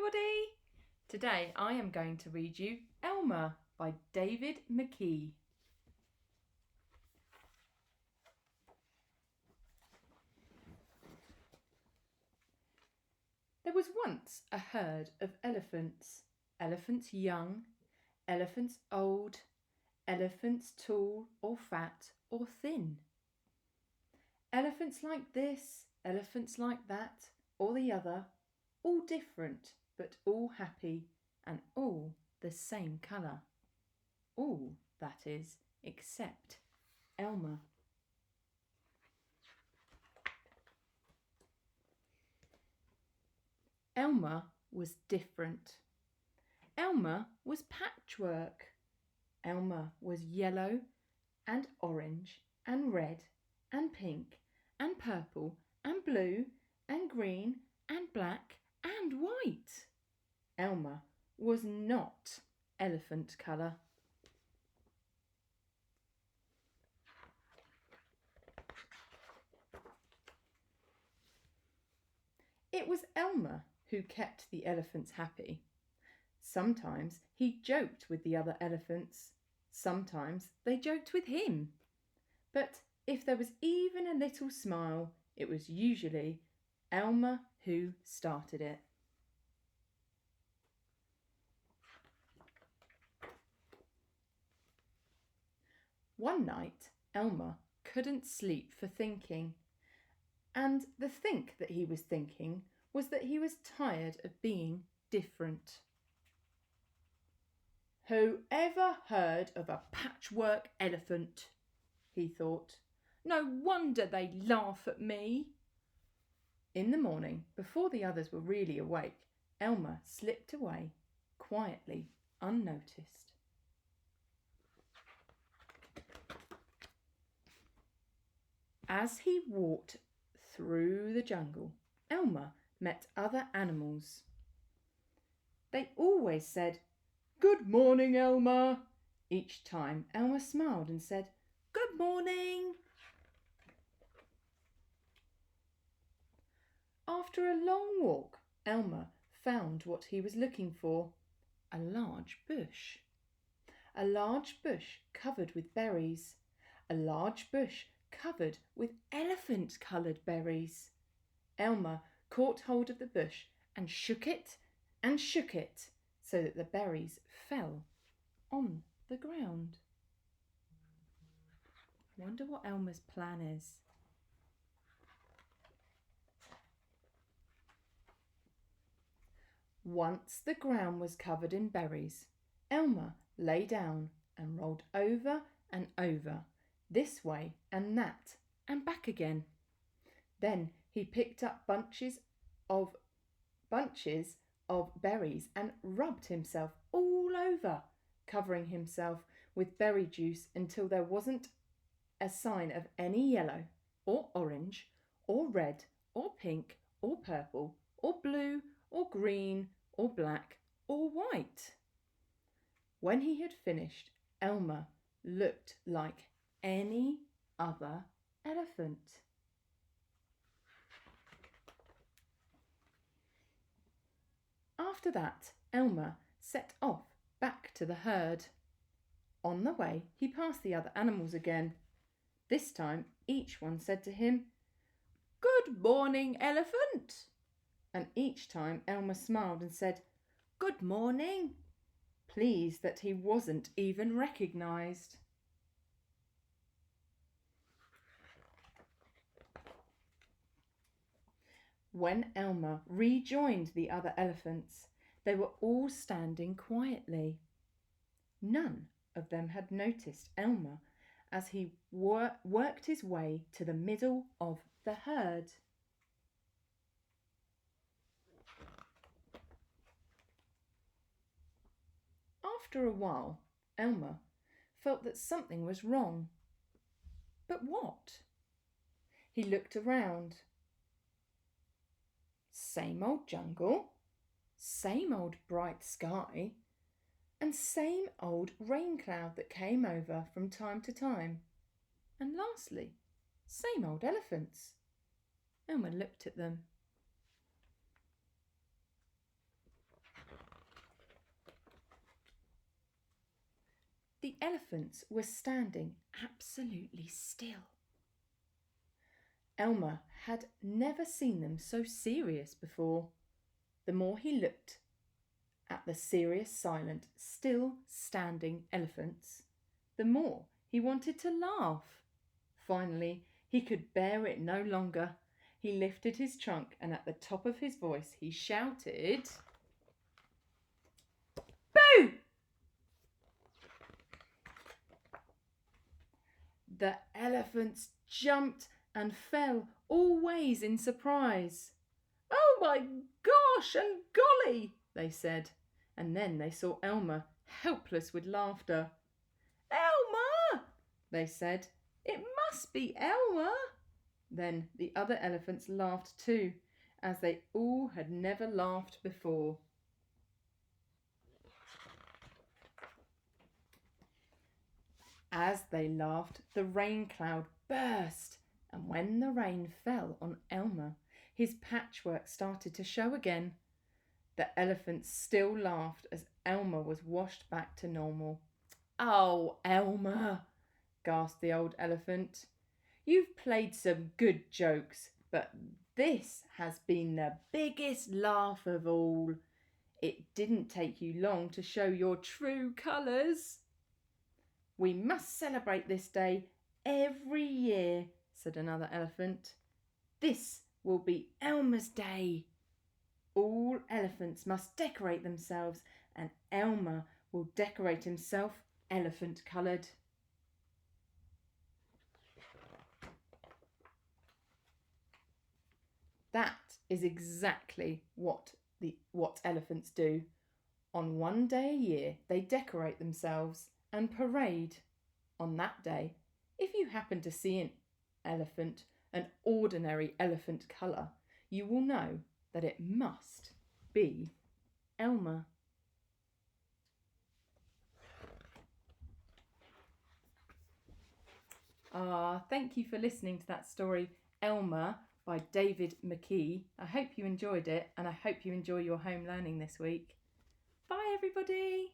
everybody! Today I am going to read you Elmer by David McKee. There was once a herd of elephants. Elephants young, elephants old, elephants tall or fat or thin. Elephants like this, elephants like that, or the other, all different but all happy and all the same colour. All, that is, except Elmer. Elmer was different. Elmer was patchwork. Elmer was yellow and orange and red and pink and purple and blue and green and black and white. Elmer was not elephant colour. It was Elmer who kept the elephants happy. Sometimes he joked with the other elephants. Sometimes they joked with him. But if there was even a little smile, it was usually Elmer who started it. One night, Elmer couldn't sleep for thinking. And the think that he was thinking was that he was tired of being different. Who ever heard of a patchwork elephant? He thought. No wonder they laugh at me. In the morning, before the others were really awake, Elmer slipped away, quietly, unnoticed. As he walked through the jungle, Elmer met other animals. They always said, "Good morning, Elmer." Each time Elmer smiled and said, "Good morning." After a long walk, Elmer found what he was looking for, a large bush. A large bush covered with berries. A large bush covered with elephant-coloured berries. Elmer caught hold of the bush and shook it so that the berries fell on the ground. Wonder what Elmer's plan is. Once the ground was covered in berries, Elmer lay down and rolled over and over, this way and that, and back again. Then he picked up bunches of berries and rubbed himself all over, covering himself with berry juice until there wasn't a sign of any yellow or orange or red or pink or purple or blue or green or black or white. When he had finished, Elmer looked like any other elephant. After that, Elmer set off back to the herd. On the way, he passed the other animals again. This time, each one said to him, "Good morning, elephant." And each time Elmer smiled and said, "Good morning," pleased that he wasn't even recognised. When Elmer rejoined the other elephants, they were all standing quietly. None of them had noticed Elmer as he worked his way to the middle of the herd. After a while, Elmer felt that something was wrong. But what? He looked around. Same old jungle, same old bright sky, and same old rain cloud that came over from time to time. And lastly, same old elephants. Elmer looked at them. the elephants were standing absolutely still. Elmer had never seen them so serious before. The more he looked at the serious, silent, still standing elephants, the more he wanted to laugh. Finally, he could bear it no longer. He lifted his trunk and at the top of his voice he shouted, "Boo!" The elephants jumped and fell all ways in surprise. "Oh my gosh and golly," they said, and then they saw Elmer helpless with laughter. "Elmer," they said, "it must be Elmer." Then the other elephants laughed too, as they all had never laughed before. As they laughed, the rain cloud burst, and when the rain fell on Elmer, his patchwork started to show again. The elephants still laughed as Elmer was washed back to normal. "Oh, Elmer," gasped the old elephant. "You've played some good jokes, but this has been the biggest laugh of all. It didn't take you long to show your true colours." "We must celebrate this day every year," said another elephant. "This will be Elmer's Day. All elephants must decorate themselves, and Elmer will decorate himself elephant-coloured." That is exactly what elephants do. On one day a year, they decorate themselves and parade. On that day, if you happen to see an elephant, an ordinary elephant colour, you will know that it must be Elmer. Thank you for listening to that story, Elmer, by David McKee. I hope you enjoyed it, and I hope you enjoy your home learning this week. Bye, everybody.